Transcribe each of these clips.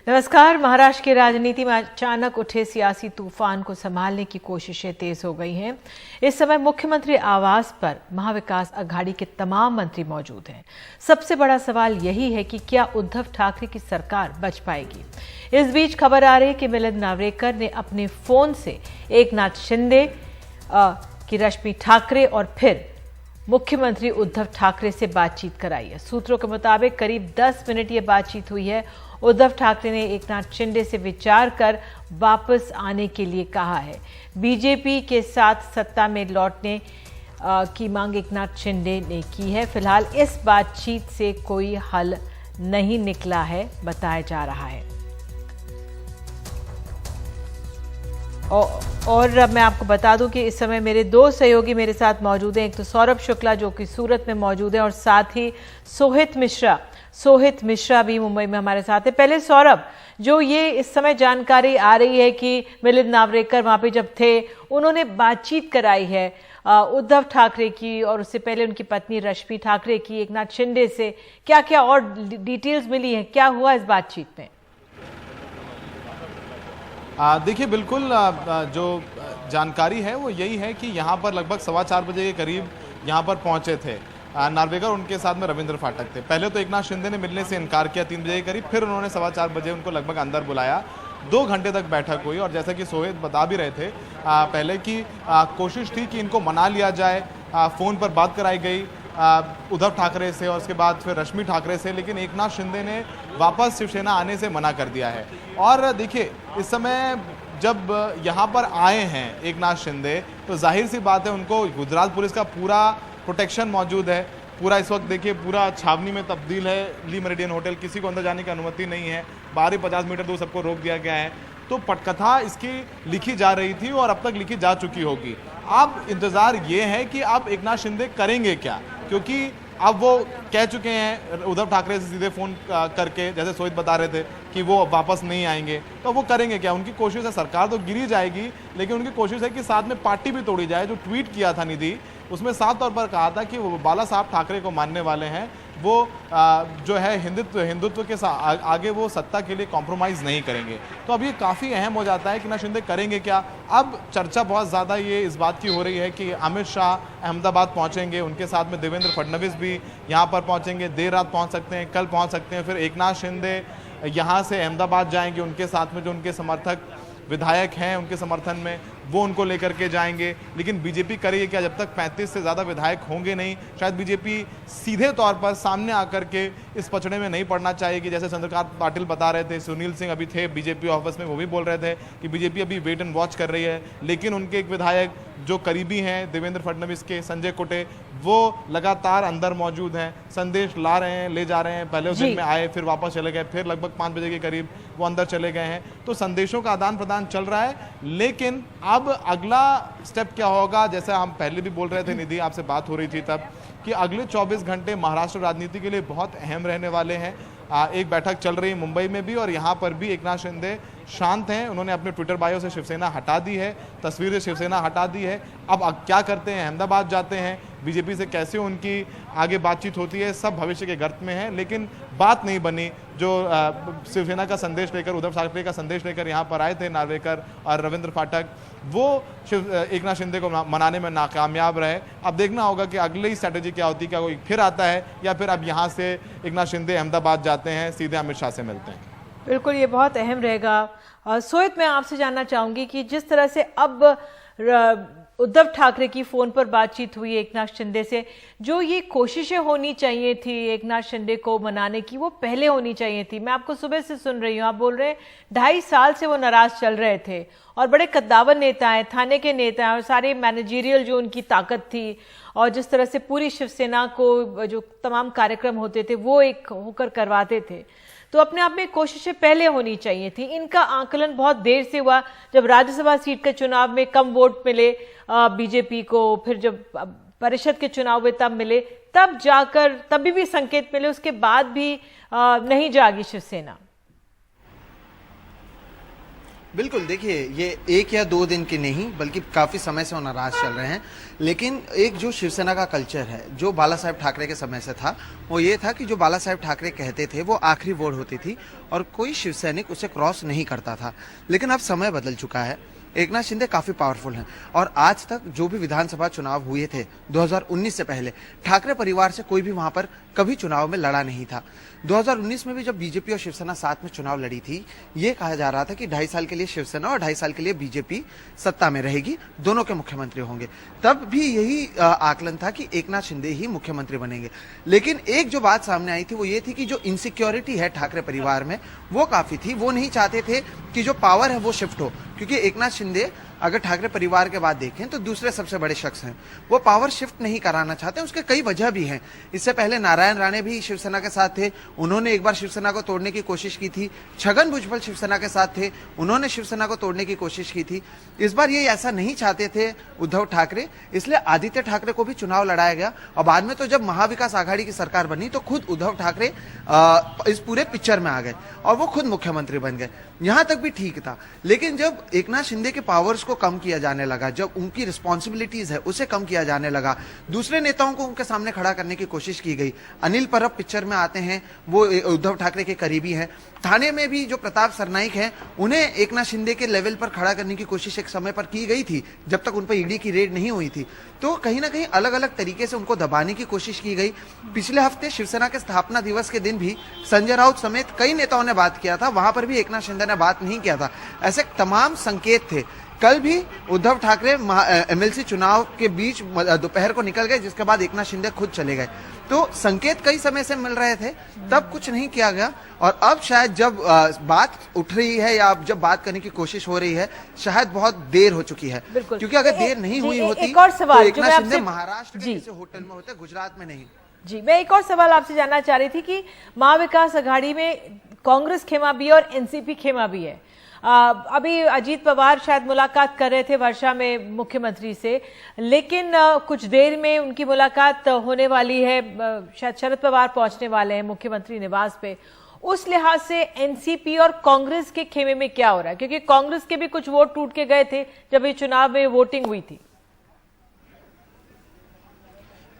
नमस्कार। महाराष्ट्र की राजनीति में अचानक उठे सियासी तूफान को संभालने की कोशिशें तेज हो गई हैं। इस समय मुख्यमंत्री आवास पर महाविकास अघाड़ी के तमाम मंत्री मौजूद हैं। सबसे बड़ा सवाल यही है कि क्या उद्धव ठाकरे की सरकार बच पाएगी। इस बीच खबर आ रही है कि मिलिंद नार्वेकर ने अपने फोन से एकनाथ शिंदे की रश्मि ठाकरे और फिर मुख्यमंत्री उद्धव ठाकरे से बातचीत कराई है। सूत्रों के मुताबिक करीब 10 मिनट ये बातचीत हुई है। उद्धव ठाकरे ने एकनाथ शिंदे से विचार कर वापस आने के लिए कहा है। बीजेपी के साथ सत्ता में लौटने की मांग एकनाथ शिंदे ने की है। फिलहाल इस बातचीत से कोई हल नहीं निकला है, बताया जा रहा है। और मैं आपको बता दूं कि इस समय मेरे दो सहयोगी मेरे साथ मौजूद हैं। एक तो सौरभ शुक्ला जो कि सूरत में मौजूद है और साथ ही सोहित मिश्रा भी मुंबई में हमारे साथ है। पहले सौरभ, जो ये इस समय जानकारी आ रही है कि मिलिंद नार्वेकर वहां पे जब थे उन्होंने बातचीत कराई है उद्धव ठाकरे की और उससे पहले उनकी पत्नी रश्मि ठाकरे की एकनाथ शिंदे से, क्या क्या और डिटेल्स मिली हैं, क्या हुआ इस बातचीत में? देखिए, बिल्कुल जो जानकारी है वो यही है कि यहाँ पर लगभग 4:15 बजे के करीब यहाँ पर पहुँचे थे नार्वेकर। उनके साथ में रविंद्र फाटक थे। पहले तो एकनाथ शिंदे ने मिलने से इनकार किया 3 बजे के करीब, फिर उन्होंने 4:15 बजे उनको लगभग अंदर बुलाया। 2 घंटे तक बैठक हुई और जैसा कि सोहित बता भी रहे थे पहले की कोशिश थी कि इनको मना लिया जाए। फ़ोन पर बात कराई गई उद्धव ठाकरे से और उसके बाद फिर रश्मि ठाकरे से, लेकिन एकनाथ शिंदे ने वापस शिवसेना आने से मना कर दिया है। और देखिए, इस समय जब यहाँ पर आए हैं एकनाथ शिंदे तो जाहिर सी बात है उनको गुजरात पुलिस का पूरा प्रोटेक्शन मौजूद है। पूरा इस वक्त देखिए पूरा छावनी में तब्दील है ली मेरिडियन होटल, किसी को अंदर जाने की अनुमति नहीं है। बाहर ही 50 मीटर दूर सबको रोक दिया गया है। तो पटकथा इसकी लिखी जा रही थी और अब तक लिखी जा चुकी होगी। अब इंतजार ये है कि अब एकनाथ शिंदे करेंगे क्या, क्योंकि अब वो कह चुके हैं उद्धव ठाकरे से सीधे फ़ोन करके, जैसे सोहित बता रहे थे कि वो वापस नहीं आएंगे, तो वो करेंगे क्या? उनकी कोशिश है, सरकार तो गिरी जाएगी लेकिन उनकी कोशिश है कि साथ में पार्टी भी तोड़ी जाए। जो ट्वीट किया था निधि, उसमें साफ तौर पर कहा था कि वो बाला साहब ठाकरे को मानने वाले हैं। वो जो है हिंदुत्व के आगे वो सत्ता के लिए कॉम्प्रोमाइज़ नहीं करेंगे। तो अब ये काफ़ी अहम हो जाता है कि ना शिंदे करेंगे क्या। अब चर्चा बहुत ज़्यादा ये इस बात की हो रही है कि अमित शाह अहमदाबाद पहुंचेंगे, उनके साथ में देवेंद्र फडणवीस भी यहाँ पर पहुंचेंगे, देर रात पहुंच सकते हैं, कल पहुंच सकते हैं। फिर एकनाथ शिंदे यहाँ से अहमदाबाद जाएंगे, उनके साथ में जो उनके समर्थक विधायक हैं उनके समर्थन में वो उनको लेकर के जाएंगे। लेकिन बीजेपी करेगी क्या? जब तक 35 से ज़्यादा विधायक होंगे नहीं, शायद बीजेपी सीधे तौर पर सामने आकर के इस पचड़े में नहीं पड़ना चाहेगी। जैसे चंद्रकांत पाटिल बता रहे थे, सुनील सिंह अभी थे बीजेपी ऑफिस में, वो भी बोल रहे थे कि बीजेपी अभी वेट एंड वॉच कर रही है। लेकिन उनके एक विधायक जो करीबी हैं देवेंद्र फडणवीस के, संजय कोटे, वो लगातार अंदर मौजूद हैं, संदेश ला रहे हैं, ले जा रहे हैं। पहले उस दिन में आए, फिर वापस चले गए, फिर लगभग 5 बजे के करीब वो अंदर चले गए हैं। तो संदेशों का आदान प्रदान चल रहा है। लेकिन अब अगला स्टेप क्या होगा, जैसे हम पहले भी बोल रहे थे निधि, आपसे बात हो रही थी तब, कि अगले 24 घंटे महाराष्ट्र राजनीति के लिए बहुत अहम रहने वाले हैं। एक बैठक चल रही है मुंबई में भी और यहाँ पर भी एकनाथ शिंदे शांत हैं। उन्होंने अपने ट्विटर बायो से शिवसेना हटा दी है, तस्वीर से शिवसेना हटा दी है। अब क्या करते हैं? अहमदाबाद जाते हैं, बीजेपी से कैसे उनकी आगे बातचीत होती है, सब भविष्य के गर्त में है। लेकिन बात नहीं बनी। जो शिवसेना का संदेश लेकर, उद्धव ठाकरे का संदेश लेकर यहाँ पर आए थे नार्वेकर और रविंद्र फाटक, वो एकनाथ शिंदे को मनाने में नाकामयाब रहे। अब देखना होगा कि अगली स्ट्रैटेजी क्या होती है, क्या कोई फिर आता है या फिर अब यहाँ से एकनाथ शिंदे अहमदाबाद जाते हैं, सीधे अमित शाह से मिलते हैं। बिल्कुल, ये बहुत अहम रहेगा। सोहित, मैं आपसे जानना चाहूंगी कि जिस तरह से अब उद्धव ठाकरे की फोन पर बातचीत हुई एकनाथ शिंदे से, जो ये कोशिशें होनी चाहिए थी एकनाथ शिंदे को मनाने की, वो पहले होनी चाहिए थी। मैं आपको सुबह से सुन रही हूँ, आप बोल रहे हैं 2.5 साल से वो नाराज चल रहे थे और बड़े कद्दावर नेता हैं, थाने के नेता हैं और सारे मैनेजरियल जो उनकी ताकत थी और जिस तरह से पूरी शिवसेना को जो तमाम कार्यक्रम होते थे वो एक होकर करवाते थे। तो अपने आप में कोशिशें पहले होनी चाहिए थी। इनका आकलन बहुत देर से हुआ, जब राज्यसभा सीट के चुनाव में कम वोट मिले बीजेपी को, फिर जब परिषद के चुनाव में तब मिले, तब जाकर तभी भी संकेत मिले, उसके बाद भी नहीं जागी शिवसेना। बिल्कुल, देखिए ये 1 या 2 दिन की नहीं बल्कि काफ़ी समय से वो नाराज चल रहे हैं। लेकिन एक जो शिवसेना का कल्चर है, जो बाला साहेब ठाकरे के समय से था, वो ये था कि जो बाला साहेब ठाकरे कहते थे वो आखिरी वर्ड होती थी और कोई शिव सैनिक उसे क्रॉस नहीं करता था। लेकिन अब समय बदल चुका है। एकनाथ शिंदे काफी पावरफुल हैं और आज तक जो भी विधानसभा चुनाव हुए थे 2019 से पहले, ठाकरे परिवार से कोई भी वहां पर कभी चुनाव में लड़ा नहीं था। 2019 में भी जब बीजेपी और शिवसेना साथ में चुनाव लड़ी थी, ये कहा जा रहा था कि 2.5 साल के लिए शिवसेना और 2.5 साल के लिए बीजेपी सत्ता में रहेगी, दोनों के मुख्यमंत्री होंगे। तब भी यही आकलन था कि एकनाथ शिंदे ही मुख्यमंत्री बनेंगे। लेकिन एक जो बात सामने आई थी वो ये थी कि जो इनसिक्योरिटी है ठाकरे परिवार में वो काफी थी। वो नहीं चाहते थे कि जो पावर है वो शिफ्ट हो, क्योंकि एकनाथ शिंदे अगर ठाकरे परिवार के बाद देखें तो दूसरे सबसे बड़े शख्स हैं। वो पावर शिफ्ट नहीं कराना चाहते, उसके कई वजह भी हैं। इससे पहले नारायण राणे भी शिवसेना के साथ थे, उन्होंने एक बार शिवसेना को तोड़ने की कोशिश की थी। छगन भुजबल शिवसेना के साथ थे, उन्होंने शिवसेना को तोड़ने की कोशिश की थी। इस बार ये ऐसा नहीं चाहते थे उद्धव ठाकरे, इसलिए आदित्य ठाकरे को भी चुनाव लड़ाया गया और बाद में तो जब महाविकास आघाड़ी की सरकार बनी तो खुद उद्धव ठाकरे इस पूरे पिक्चर में आ गए और वो खुद मुख्यमंत्री बन गए। यहां तक भी ठीक था। लेकिन जब एकनाथ शिंदे के पावर्स को कम किया जाने लगा, जब उनकी रिस्पॉन्सिबिलिटीज है उसे कम किया जाने लगा, दूसरे नेताओं को उनके सामने खड़ा करने की कोशिश की गई। अनिल परब पिक्चर में आते हैं, वो उद्धव ठाकरे के करीबी हैं। थाने में भी जो प्रताप सरनाइक हैं, उन्हें एकनाथ शिंदे के लेवल पर खड़ा करने की कोशिश एक समय पर की गई थी, जब तक उन पर ईडी की रेड नहीं हुई थी। तो कहीं ना कहीं अलग अलग तरीके से उनको दबाने की कोशिश की गई। पिछले हफ्ते शिवसेना के स्थापना दिवस के दिन भी संजय राउत समेत कई नेताओं ने बात किया था, वहां पर भी एकनाथ शिंदे ने बात नहीं किया था। ऐसे तमाम संकेत थे। कल भी उद्धव ठाकरे एमएलसी चुनाव के बीच दोपहर को निकल गए, जिसके बाद एकनाथ शिंदे खुद चले गए। तो संकेत कई समय से मिल रहे थे, तब कुछ नहीं किया गया और अब शायद जब बात उठ रही है या अब जब बात करने की कोशिश हो रही है, शायद बहुत देर हो चुकी है। क्योंकि अगर देर नहीं हुई होती तो एकनाथ शिंदे महाराष्ट्र के किसी होटल में होते, गुजरात में नहीं। जी, मैं एक और सवाल आपसे जानना चाह रही थी कि महाविकास आघाड़ी में कांग्रेस खेमा भी है और एनसीपी खेमा भी है। अभी अजीत पवार शायद मुलाकात कर रहे थे वर्षा में मुख्यमंत्री से, लेकिन कुछ देर में उनकी मुलाकात होने वाली है, शायद शरद पवार पहुंचने वाले हैं मुख्यमंत्री निवास पे। उस लिहाज से एनसीपी और कांग्रेस के खेमे में क्या हो रहा है, क्योंकि कांग्रेस के भी कुछ वोट टूट के गए थे जब ये चुनाव में वोटिंग हुई थी।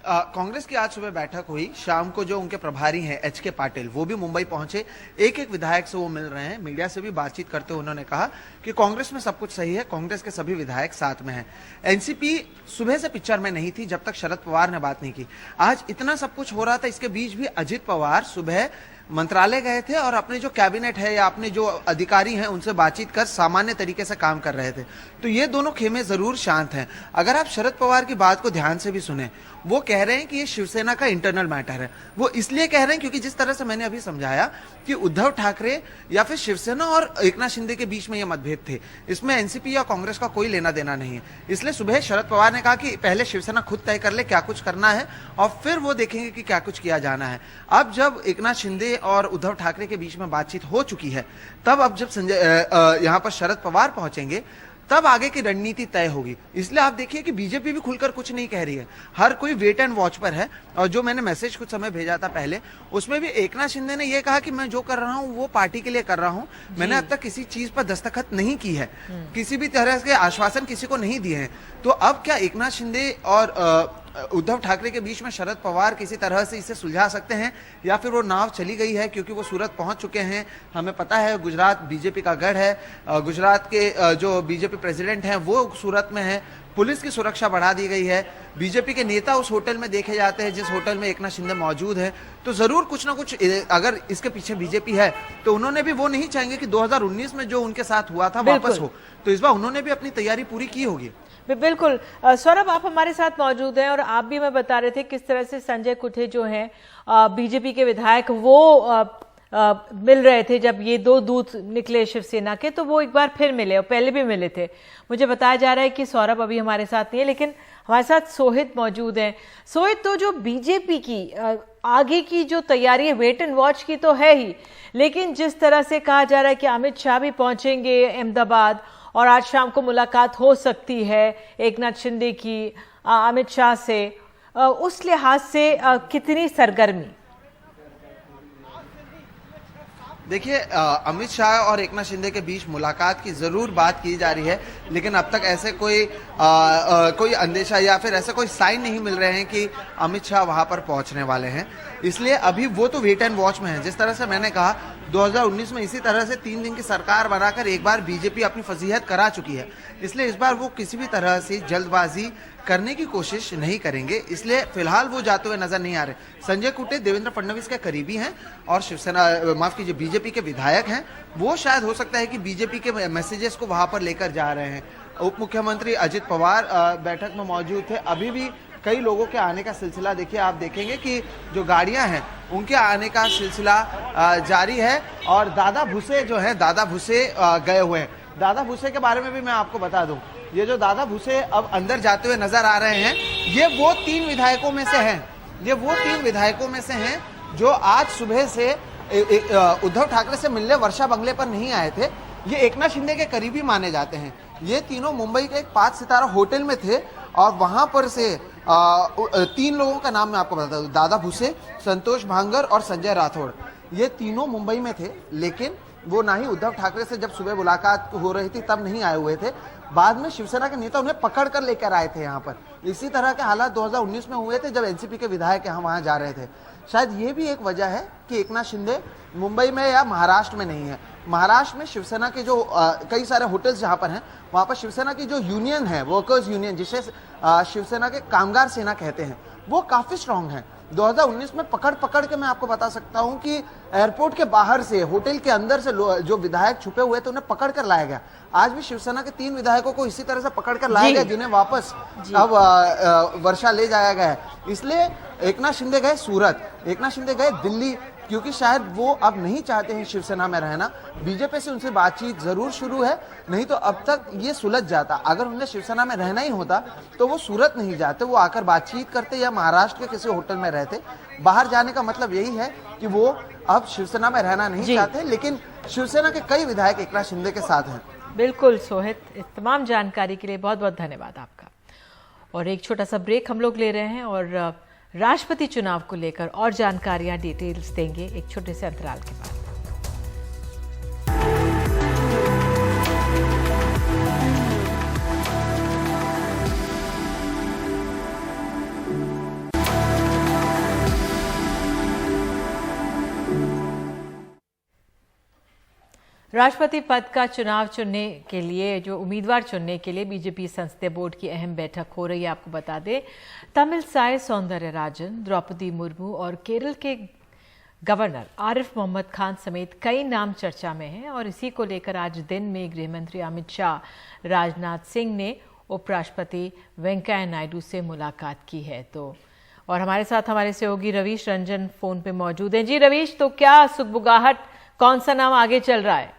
कांग्रेस की आज सुबह बैठक हुई। शाम को जो उनके प्रभारी हैं एच.के. पाटिल, वो भी मुंबई पहुंचे। एक एक विधायक से वो मिल रहे हैं। मीडिया से भी बातचीत करते हुए उन्होंने कहा कि कांग्रेस में सब कुछ सही है, कांग्रेस के सभी विधायक साथ में हैं। एनसीपी सुबह से पिक्चर में नहीं थी जब तक शरद पवार ने बात नहीं की। आज इतना सब कुछ हो रहा था, इसके बीच भी अजित पवार सुबह मंत्रालय गए थे और अपने जो कैबिनेट है या अपने जो अधिकारी हैं उनसे बातचीत कर सामान्य तरीके से काम कर रहे थे। तो ये दोनों खेमे जरूर शांत हैं। अगर आप शरद पवार की बात को ध्यान से भी सुने, वो कह रहे हैं कि ये शिवसेना का इंटरनल मैटर है। वो इसलिए कह रहे हैं क्योंकि जिस तरह से मैंने अभी समझाया कि उद्धव ठाकरे या फिर शिवसेना और एकनाथ शिंदे के बीच में ये मतभेद थे, इसमें एनसीपी या कांग्रेस का कोई लेना देना नहीं है। इसलिए सुबह शरद पवार ने कहा कि पहले शिवसेना खुद तय कर ले क्या कुछ करना है और फिर वो देखेंगे कि क्या कुछ किया जाना है। अब जब एकनाथ शिंदे और उद्धव ठाकरे के बीच में बातचीत हो चुकी है, तब अब जब यहाँ पर शरद पवार पहुंचेंगे तब आगे की रणनीति तय होगी। इसलिए आप देखिए कि बीजेपी भी खुलकर कुछ नहीं कह रही है, हर कोई वेट एंड वॉच पर है। और जो मैंने मैसेज कुछ समय भेजा था पहले, उसमें भी एकनाथ शिंदे ने यह कहा कि मैं जो कर रहा हूं वो पार्टी के लिए कर रहा हूं, मैंने अब तक किसी चीज पर दस्तखत नहीं की है, किसी भी तरह के आश्वासन किसी को नहीं दिए हैं। तो अब क्या एकनाथ शिंदे और उद्धव ठाकरे के बीच में शरद पवार किसी तरह से इसे सुलझा सकते हैं, या फिर वो नाव चली गई है क्योंकि वो सूरत पहुंच चुके हैं? हमें पता है गुजरात बीजेपी का गढ़ है, गुजरात के जो बीजेपी प्रेसिडेंट हैं वो सूरत में है, पुलिस की सुरक्षा बढ़ा दी गई है, बीजेपी के नेता उस होटल में देखे जाते हैं जिस होटल में एकनाथ शिंदे मौजूद है। तो जरूर कुछ ना कुछ, अगर इसके पीछे बीजेपी है तो उन्होंने भी वो नहीं चाहेंगे कि 2019 में जो उनके साथ हुआ था वापस हो। तो इस बार उन्होंने भी अपनी तैयारी पूरी की होगी। बिल्कुल। सौरभ, आप हमारे साथ मौजूद हैं और आप भी मैं बता रहे थे किस तरह से संजय कुठे जो हैं बीजेपी के विधायक, वो मिल रहे थे जब ये दो दूत निकले शिवसेना के, तो वो एक बार फिर मिले और पहले भी मिले थे। मुझे बताया जा रहा है कि सौरभ अभी हमारे साथ नहीं है, लेकिन हमारे साथ सोहित मौजूद हैं। सोहित, तो जो बीजेपी की आगे की जो तैयारी है वेट एंड वॉच की तो है ही, लेकिन जिस तरह से कहा जा रहा है कि अमित शाह भी पहुंचेंगे अहमदाबाद और आज शाम को मुलाकात हो सकती है एकनाथ शिंदे की अमित शाह से, उस लिहाज से कितनी सरगर्मी? देखिए, अमित शाह और एकनाथ शिंदे के बीच मुलाकात की जरूर बात की जा रही है, लेकिन अब तक ऐसे कोई अंदेशा या फिर ऐसे कोई साइन नहीं मिल रहे हैं कि अमित शाह वहां पर पहुंचने वाले हैं। इसलिए अभी वो तो वेट एंड वॉच में है। जिस तरह से मैंने कहा, 2019 में इसी तरह से 3 दिन की सरकार बनाकर एक बार बीजेपी अपनी फजीहत करा चुकी है। इसलिए इस बार वो किसी भी तरह से जल्दबाजी करने की कोशिश नहीं करेंगे। इसलिए फिलहाल वो जाते हुए नजर नहीं आ रहे। संजय कुटे देवेंद्र फडणवीस के करीबी हैं और शिवसेना, माफ कीजिए, बीजेपी के विधायक हैं। वो शायद हो सकता है कि बीजेपी के मैसेजेस को वहां पर लेकर जा रहे हैं। उप मुख्यमंत्री अजित पवार बैठक में मौजूद थे। अभी भी कई लोगों के आने का सिलसिला देखिए, आप देखेंगे कि जो गाड़ियां हैं उनके आने का सिलसिला जारी है। और दादा भूसे जो है, दादा भूसे गए हुए हैं। दादा भूसे के बारे में भी मैं आपको बता दूं, ये जो दादा भूसे अब अंदर जाते हुए नजर आ रहे हैं, ये वो 3 विधायकों में से हैं। ये वो 3 विधायकों में से हैं जो आज सुबह से उद्धव ठाकरे से मिलने वर्षा बंगले पर नहीं आए थे। ये एकनाथ शिंदे के करीबी माने जाते हैं। ये तीनों मुंबई के एक 5 सितारा होटल में थे और वहां पर से 3 लोगों का नाम मैं आपको बता दूं, दादा भूसे, संतोष भांगर और संजय राठौड़। ये तीनों मुंबई में थे, लेकिन वो ना ही उद्धव ठाकरे से जब सुबह मुलाकात हो रही थी तब नहीं आए हुए थे। बाद में शिवसेना के नेता उन्हें पकड़ कर लेकर आए थे यहाँ पर। इसी तरह के हालात 2019 में हुए थे जब एनसीपी के विधायक यहाँ वहां जा रहे थे। शायद ये भी एक वजह है कि एकनाथ शिंदे मुंबई में या महाराष्ट्र में नहीं है। महाराष्ट्र में शिवसेना के जो कई सारे होटल्स जहां पर हैं, वहां पर शिवसेना की जो यूनियन है, वर्कर्स यूनियन, जिसे शिवसेना के कामगार सेना कहते हैं, वो काफी स्ट्रांग है। 2019 में पकड़ के मैं आपको बता सकता हूं कि एयरपोर्ट के बाहर से, होटल के अंदर से जो विधायक छुपे हुए थे उन्हें पकड़ कर लाया गया। आज भी शिवसेना के 3 विधायकों को इसी तरह से पकड़ कर लाया गया, जिन्हें वापस अब वर्षा ले जाया गया है। इसलिए एकनाथ शिंदे गए सूरत, एकनाथ शिंदे गए दिल्ली, क्योंकि शायद वो अब नहीं चाहते हैं शिवसेना में रहना। बीजेपी से उनसे बातचीत जरूर शुरू है, नहीं तो अब तक ये सुलझ जाता। अगर उन्हें शिवसेना में रहना ही होता तो वो सूरत नहीं जाते, वो आकर बातचीत करते या महाराष्ट्र के किसी होटल में रहते। बाहर जाने का मतलब यही है कि वो अब शिवसेना में रहना नहीं चाहते, लेकिन शिवसेना के कई विधायक एकनाथ शिंदे के साथ हैं। बिल्कुल सोहित, इस तमाम जानकारी के लिए बहुत बहुत धन्यवाद आपका। और एक छोटा सा ब्रेक हम लोग ले रहे हैं और राष्ट्रपति चुनाव को लेकर और जानकारियां, डिटेल्स देंगे एक छोटे से अंतराल के बाद। राष्ट्रपति पद का चुनाव चुनने के लिए, जो उम्मीदवार चुनने के लिए बीजेपी संसदीय बोर्ड की अहम बैठक हो रही है। आपको बता दें, तमिलसाई सौंदरराजन, द्रौपदी मुर्मू और केरल के गवर्नर आरिफ मोहम्मद खान समेत कई नाम चर्चा में हैं। और इसी को लेकर आज दिन में गृहमंत्री अमित शाह, राजनाथ सिंह ने उपराष्ट्रपति वेंकैया नायडू से मुलाकात की है। तो और हमारे साथ हमारे सहयोगी रवीश रंजन फोन पे मौजूद हैं। जी रवीश, तो क्या सुगबुगाहट, कौन सा नाम आगे चल रहा है?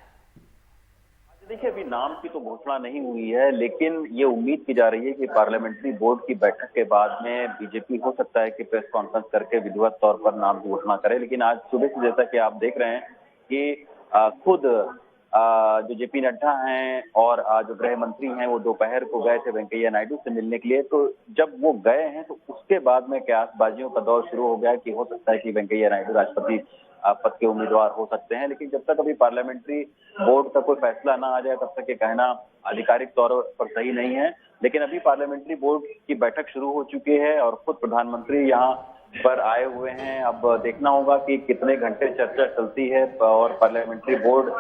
देखिए, अभी नाम की तो घोषणा नहीं हुई है, लेकिन ये उम्मीद की जा रही है कि पार्लियामेंट्री बोर्ड की बैठक के बाद में बीजेपी हो सकता है कि प्रेस कॉन्फ्रेंस करके विधिवत तौर पर नाम की घोषणा करे। लेकिन आज सुबह से, जैसा कि आप देख रहे हैं कि खुद जो जेपी नड्डा हैं और जो गृह मंत्री हैं, वो दोपहर को गए थे वेंकैया नायडू से मिलने के लिए। तो जब वो गए हैं तो उसके बाद में कयासबाजियों का दौर शुरू हो गया कि हो सकता है कि वेंकैया नायडू राष्ट्रपति पद के उम्मीदवार हो सकते हैं। लेकिन जब तक अभी पार्लियामेंट्री बोर्ड का कोई फैसला ना आ जाए तब तक ये कहना आधिकारिक तौर पर सही नहीं है। लेकिन अभी पार्लियामेंट्री बोर्ड की बैठक शुरू हो चुकी है और खुद प्रधानमंत्री यहाँ पर आए हुए हैं। अब देखना होगा कि कितने घंटे चर्चा चलती है और पार्लियामेंट्री बोर्ड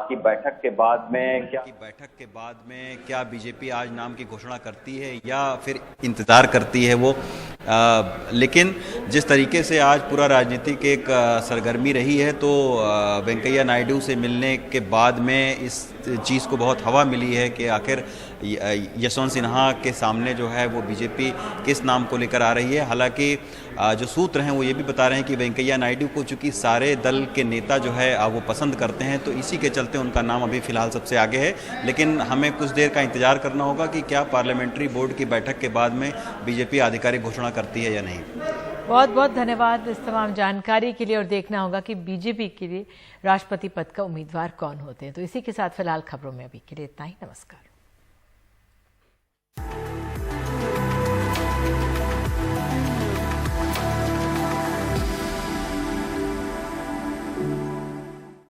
की बैठक के बाद में क्या बीजेपी आज नाम की घोषणा करती है या फिर इंतजार करती है वो। लेकिन जिस तरीके से आज पूरा राजनीतिक एक सरगर्मी रही है, तो वेंकैया नायडू से मिलने के बाद में इस चीज़ को बहुत हवा मिली है कि आखिर यशवंत सिन्हा के सामने जो है वो बीजेपी किस नाम को लेकर आ रही है। हालांकि जो सूत्र हैं वो ये भी बता रहे हैं कि वेंकैया नायडू को चूंकि सारे दल के नेता जो है वो पसंद करते हैं, तो इसी के चलते उनका नाम अभी फिलहाल सबसे आगे है। लेकिन हमें कुछ देर का इंतजार करना होगा कि क्या पार्लियामेंट्री बोर्ड की बैठक के बाद में बीजेपी आधिकारिक घोषणा करती है या नहीं। बहुत बहुत धन्यवाद इस तमाम जानकारी के लिए। और देखना होगा कि बीजेपी के लिए राष्ट्रपति पद का उम्मीदवार कौन होते हैं। तो इसी के साथ फिलहाल खबरों में अभी के लिए इतना ही। नमस्कार।